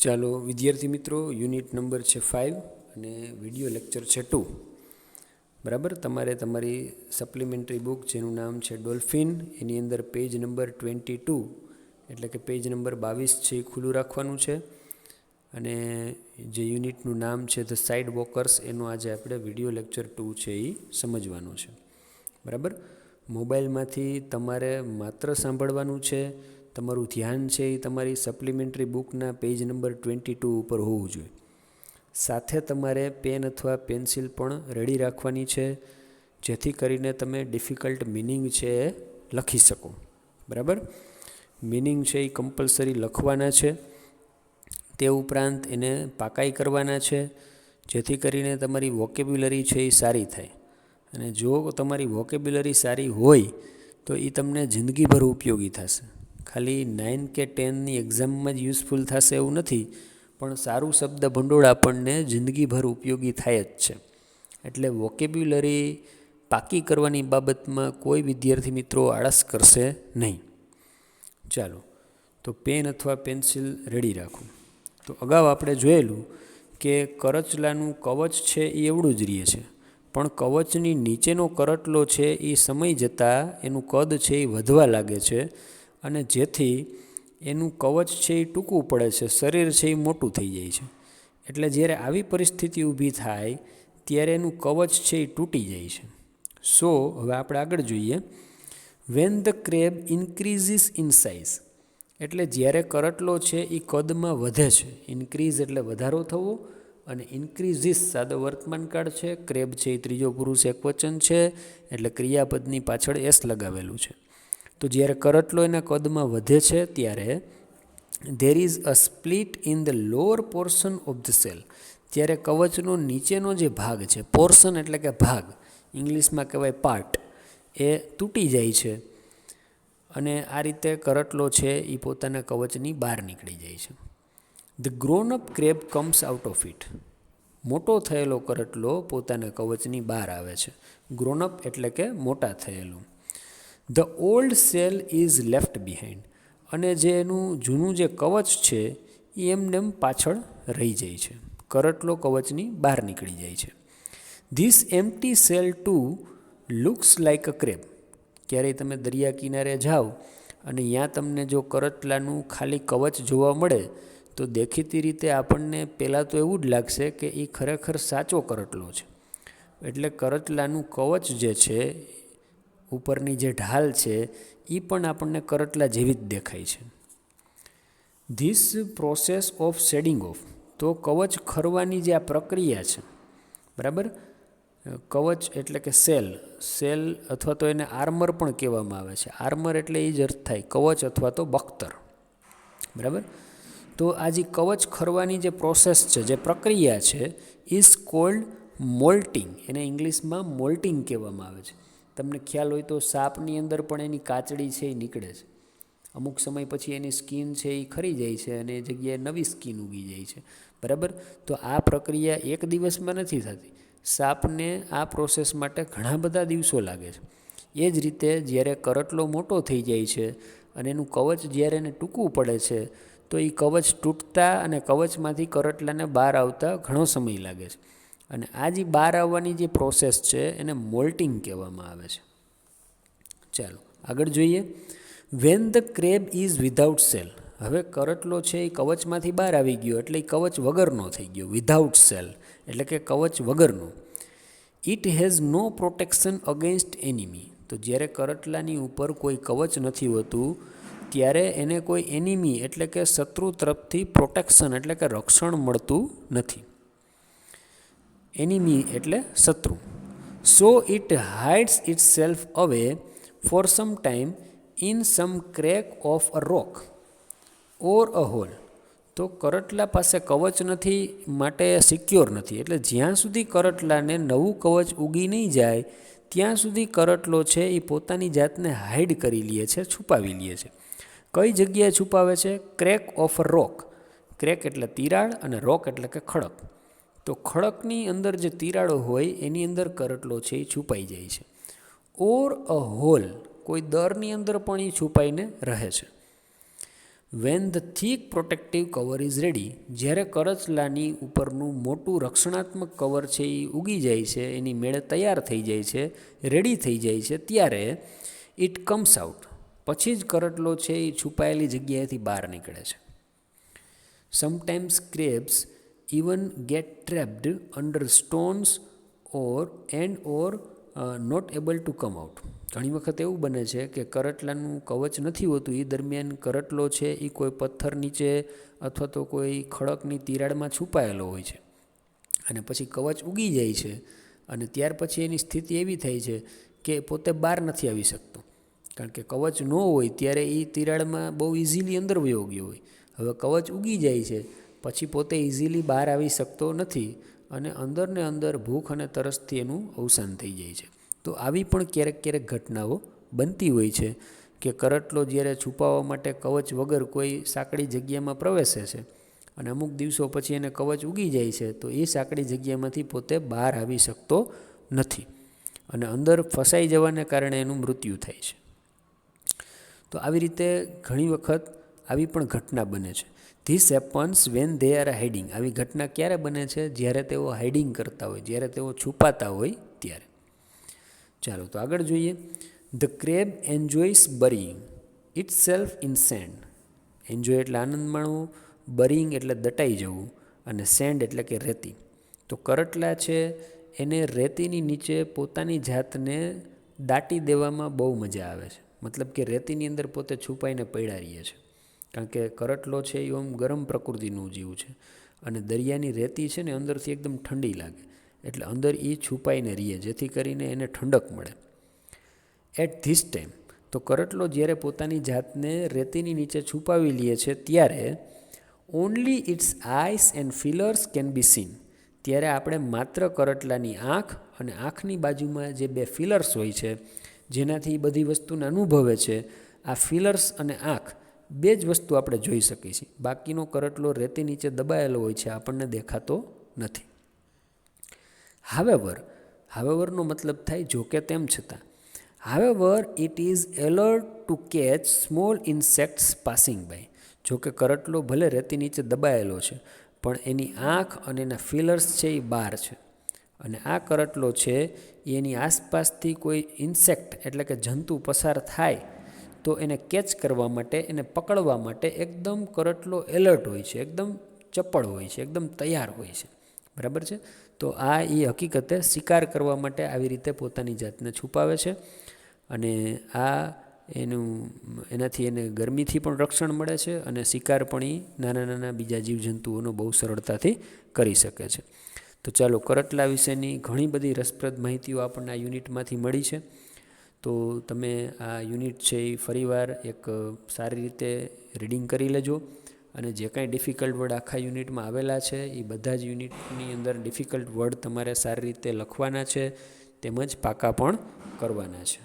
ચાલો વિદ્યાર્થી મિત્રો, યુનિટ નંબર છે 5 અને વિડીયો લેક્ચર છે 2. બરાબર, તમારે તમારી સપ્લિમેન્ટરી બુક જેનું નામ છે ડોલ્ફિન, એની અંદર પેજ નંબર 22 એટલે કે પેજ નંબર 22 છે એ ખુલ્લું રાખવાનું છે. અને જે યુનિટનું નામ છે ધ સાઇડ વોકર્સ, એનો આજે આપણે વિડીયો લેક્ચર 2 છે એ સમજવાનું છે. બરાબર, મોબાઈલમાંથી તમારે માત્ર સાંભળવાનું છે. તમારું ધ્યાન છે એ તમારી સપ્લિમેન્ટરી બુકના પેજ નંબર 22 ઉપર હોવું જોઈએ. સાથે તમારે પેન અથવા પેન્સિલ પણ રેડી રાખવાની છે, જેથી કરીને તમે ડિફિકલ્ટ મિનિંગ છે એ લખી શકો. બરાબર, મિનિંગ છે એ કમ્પલસરી લખવાના છે. તે ઉપરાંત એને પાકાઈ કરવાના છે, જેથી કરીને તમારી વોકેબ્યુલરી છે એ સારી થાય. અને જો તમારી વોકેબ્યુલરી સારી હોય તો એ તમને જિંદગીભર ઉપયોગી થશે. ખાલી 9 કે 10ની એક્ઝામમાં જ યુઝફુલ થશે એવું નથી, પણ સારું શબ્દ ભંડોળ આપણને જિંદગીભર ઉપયોગી થાય જ છે. એટલે વોકેબ્યુલરી પાકી કરવાની બાબતમાં કોઈ વિદ્યાર્થી મિત્રો આળસ કરશે નહીં. ચાલો, તો પેન અથવા પેન્સિલ રેડી રાખો. તો અગાઉ આપણે જોયેલું કે કરચલાનું કવચ છે એ એવડું જ રહે છે, પણ કવચની નીચેનો કરટલો છે એ સમય જતાં એનું કદ છે એ વધવા લાગે છે, અને જેથી એનું કવચ છે એ ટૂંકું પડે છે, શરીર છે એ મોટું થઈ જાય છે. એટલે જ્યારે આવી પરિસ્થિતિ ઊભી થાય ત્યારે એનું કવચ છે એ તૂટી જાય છે. સો હવે આપણે આગળ જોઈએ. When the crab increases in size, એટલે જ્યારે કરટલો છે એ કદમાં વધે છે. ઇન્ક્રીઝ એટલે વધારો થવો, અને ઇન્ક્રીઝિસ સાદો વર્તમાનકાળ છે. ક્રેબ છે એ ત્રીજો પુરુષ એકવચન છે, એટલે ક્રિયાપદની પાછળ એસ લગાવેલું છે. તો જ્યારે કરટલો એના કદમાં વધે છે ત્યારે there is a split in the lower portion of the cell, ત્યારે કવચનો નીચેનો જે ભાગ છે, પોર્શન એટલે કે ભાગ, ઇંગ્લિશમાં કહેવાય પાર્ટ, એ તૂટી જાય છે. અને આ રીતે કરટલો છે એ પોતાના કવચની બહાર નીકળી જાય છે. The grown up crab comes out of it, મોટો થયેલો કરટલો પોતાના કવચની બહાર આવે છે. ગ્રોન અપ એટલે કે મોટા થયેલું. The old cell is left behind, અને જે એનું જૂનું જે કવચ છે એ એમનેમ પાછળ રહી જાય છે. કરટલો કવચની બહાર નીકળી જાય છે. This empty shell too looks like a crab, ક્યારેય તમે દરિયા કિનારે જાઓ અને ત્યાં તમને જો કરટલાનું ખાલી કવચ જોવા મળે તો દેખીતી રીતે આપણને પહેલાં તો એવું જ લાગશે કે એ ખરેખર સાચો કરટલો છે. એટલે કરટલાનું કવચ જે છે, ઉપરની જે ઢાલ છે, એ પણ આપણને કરટલા જેવી જ દેખાય છે. This process of shading of, તો કવચ ખરવાની જે આ પ્રક્રિયા છે, બરાબર, કવચ એટલે કે સેલ અથવા તો એને આર્મર પણ કહેવામાં આવે છે. આર્મર એટલે એ જ અર્થ થાય, કવચ અથવા તો બખ્તર. બરાબર, તો આ જે કવચ ખરવાની જે પ્રોસેસ છે, જે પ્રક્રિયા છે, ઇઝ કોલ્ડ મોલ્ટિંગ, એને ઇંગ્લિશમાં મોલ્ટિંગ કહેવામાં આવે છે. તમને ખ્યાલ હોય તો સાપની અંદર પણ એની કાચડી છે એ નીકળે છે. અમુક સમય પછી એની સ્કીન છે એ ખરી જાય છે અને એ જગ્યાએ નવી સ્કીન ઉગી જાય છે. બરાબર, તો આ પ્રક્રિયા એક દિવસમાં નથી થતી. સાપને આ પ્રોસેસ માટે ઘણા બધા દિવસો લાગે છે. એ જ રીતે જ્યારે કરટલો મોટો થઈ જાય છે અને એનું કવચ જ્યારે એને ટૂંકું પડે છે, તો એ કવચ તૂટતા અને કવચમાંથી કરટલાને બહાર આવતા ઘણો સમય લાગે છે. અને આ જે બહાર આવવાની જે પ્રોસેસ છે એને મોલ્ટિંગ કહેવામાં આવે છે. ચાલો આગળ જોઈએ. When the crab is without cell, હવે કરટલો છે એ કવચમાંથી બહાર આવી ગયો એટલે એ કવચ વગરનો થઈ ગયો. વિધાઉટ સેલ એટલે કે કવચ વગરનો. It has no protection against enemy, તો જ્યારે કરટલાની ઉપર કોઈ કવચ નથી હોતું ત્યારે એને કોઈ એનિમી એટલે કે શત્રુ તરફથી પ્રોટેક્શન એટલે કે રક્ષણ મળતું નથી. એનિમી એટલે શત્રુ. So it hides itself away for some time in some crack of a rock or a hole, તો કરટલા પાસે કવચ નથી માટે સિક્યોર નથી. એટલે જ્યાં સુધી કરટલાને નવું કવચ ઉગી નહીં જાય ત્યાં સુધી કરટલો છે એ પોતાની જાતને હાઇડ કરી લે છે, છુપાવી લે છે. કઈ જગ્યાએ છુપાવે છે? Crack of a rock. Crack એટલે તિરાડ અને રોક એટલે કે ખડક. તો ખડકની અંદર જે તિરાડો હોય એની અંદર કરટલો છે એ છુપાઈ જાય છે. ઓર અ હોલ, કોઈ દરની અંદર પણ એ છુપાઈને રહે છે. When the thick protective cover is ready, જ્યારે કરચલાની ઉપરનું મોટું રક્ષણાત્મક કવર છે એ ઉગી જાય છે, એની મેળે તૈયાર થઈ જાય છે, રેડી થઈ જાય છે, ત્યારે ઇટ કમ્સ આઉટ, પછી જ કરટલો છે એ છુપાયેલી જગ્યાએથી બહાર નીકળે છે. Sometimes crabs even get trapped under stones or not able to come out. ઘણી વખત એવું બને છે કે કરટલાનું કવચ નથી હોતું, એ દરમિયાન કરટલો છે એ કોઈ પથ્થર નીચે અથવા તો કોઈ ખડકની તિરાડમાં છુપાયેલો હોય છે, અને પછી કવચ ઉગી જાય છે, અને ત્યાર પછી એની સ્થિતિ એવી થાય છે કે પોતે બહાર નથી આવી શકતો, કારણ કે કવચ ન હોય ત્યારે એ તિરાડમાં બહુ ઇઝીલી અંદર વયો ગયો હોય. હવે કવચ ઉગી જાય છે પછી પોતે ઇઝીલી બહાર આવી શકતો નથી, અને અંદરને અંદર ભૂખ અને તરસથી એનું અવસાન થઈ જાય છે. તો આવી પણ ક્યારેક ઘટનાઓ બનતી હોય છે કે કરટલો જ્યારે છુપાવવા માટે કવચ વગર કોઈ સાંકડી જગ્યામાં પ્રવેશે છે, અને અમુક દિવસો પછી એને કવચ ઉગી જાય છે, તો એ સાંકડી જગ્યામાંથી પોતે બહાર આવી શકતો નથી, અને અંદર ફસાઈ જવાને કારણે એનું મૃત્યુ થાય છે. તો આવી રીતે ઘણી વખત આવી પણ ઘટના બને છે. This happens when they are hiding. આવી ઘટના ક્યારે બને છે? જ્યારે તેઓ હાઇડિંગ કરતા હોય, જ્યારે તેઓ છુપાતા હોય ત્યારે. ચાલો તો આગળ જોઈએ. The crab enjoys burying itself in sand. Enjoy એટલે આનંદ માણવો, બરીઇંગ એટલે દટાઈ જવું, અને સેન્ડ એટલે કે રેતી. તો કરટલા છે એને રેતીની નીચે પોતાની જાતને દાટી દેવામાં બહુ મજા આવે છે. મતલબ કે રેતીની અંદર પોતે છુપાઈને પડ્યા રહીએ છે, કારણ કે કરટલો છે એ આમ ગરમ પ્રકૃતિનું જીવ છે, અને દરિયાની રેતી છે ને અંદરથી એકદમ ઠંડી લાગે, એટલે અંદર એ છુપાઈને રહીએ જેથી કરીને એને ઠંડક મળે. એટ ધીસ ટાઈમ, તો કરટલો જ્યારે પોતાની જાતને રેતીની નીચે છુપાવી લે છે ત્યારે only its eyes and feelers can be seen. ત્યારે આપણે માત્ર કરટલાની આંખ અને આંખની બાજુમાં જે બે ફિલર્સ હોય છે જેનાથી બધી વસ્તુને અનુભવે છે, આ ફિલર્સ અને આંખ બે જ વસ્તુ આપણે જોઈ શકીએ છીએ. બાકીનો કરટલો રેતી નીચે દબાયેલો હોય છે, આપણને દેખાતો નથી. હાવેવરનો મતલબ થાય જોકે તેમ છતાં. However it is alert to catch small insects passing by. જોકે કરટલો ભલે રેતી નીચે દબાયેલો છે, પણ એની આંખ અને એના ફિલર્સ છે એ બહાર છે, અને આ કરટલો છે એની આસપાસથી કોઈ ઇન્સેક્ટ એટલે કે જંતુ પસાર થાય તો એને કેચ કરવા માટે, એને પકડવા માટે એકદમ કરટલો એલર્ટ હોય છે, એકદમ ચપળ હોય છે, એકદમ તૈયાર હોય છે. બરાબર છે? તો આ એ હકીકતે શિકાર કરવા માટે આવી રીતે પોતાની જાતને છુપાવે છે, અને એનાથી એને ગરમીથી પણ રક્ષણ મળે છે, અને શિકાર પણ એ નાના બીજા જીવજંતુઓનો બહુ સરળતાથી કરી શકે છે. તો ચાલો, કરટલા વિશેની ઘણી બધી રસપ્રદ માહિતીઓ આપણને આ યુનિટમાંથી મળી છે. તો તમે આ યુનિટ છે એ ફરીવાર એક સારી રીતે રીડિંગ કરી લેજો, અને જે કાંઈ ડિફિકલ્ટ વર્ડ આખા યુનિટમાં આવેલા છે એ બધા જ યુનિટની અંદર ડિફિકલ્ટ વર્ડ તમારે સારી રીતે લખવાના છે, તેમજ પાકા પણ કરવાના છે.